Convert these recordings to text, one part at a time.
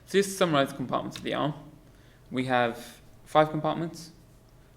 So just to summarise the compartments of the arm, we have 5 compartments.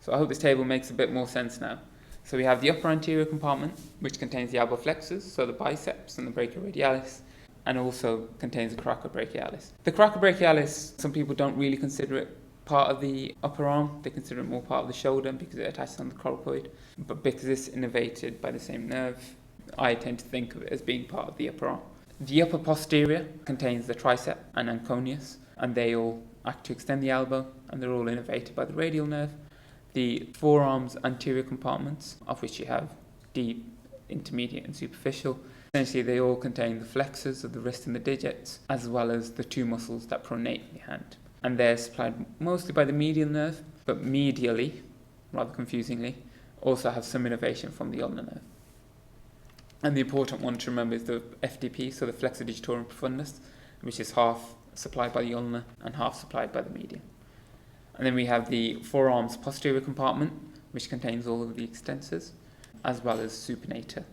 So I hope this table makes a bit more sense now. So we have the upper anterior compartment, which contains the alboflexors, so the biceps and the brachioradialis, and also contains the coracobrachialis. The coracobrachialis, some people don't really consider it part of the upper arm. They consider it more part of the shoulder because it attaches on the coracoid. But because it's innervated by the same nerve, I tend to think of it as being part of the upper arm. The upper posterior contains the tricep and anconeus, and they all act to extend the elbow, and they're all innervated by the radial nerve. The forearm's anterior compartments, of which you have deep, intermediate, and superficial, essentially they all contain the flexors of the wrist and the digits, as well as the 2 muscles that pronate the hand. And they're supplied mostly by the medial nerve, but medially, rather confusingly, also have some innervation from the ulnar nerve. And the important one to remember is the FDP, so the flexor digitorum profundus, which is half supplied by the ulnar and half supplied by the median. And then we have the forearm's posterior compartment, which contains all of the extensors, as well as supinator.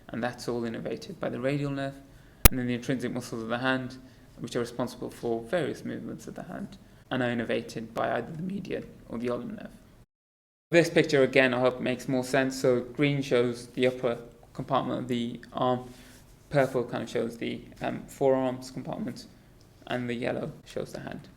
And that's all innervated by the radial nerve. And then the intrinsic muscles of the hand, which are responsible for various movements of the hand, and are innervated by either the median or the ulnar nerve. This picture, again, I hope makes more sense. So green shows the upper compartment of the arm, purple kind of shows the forearms compartment, and the yellow shows the hand.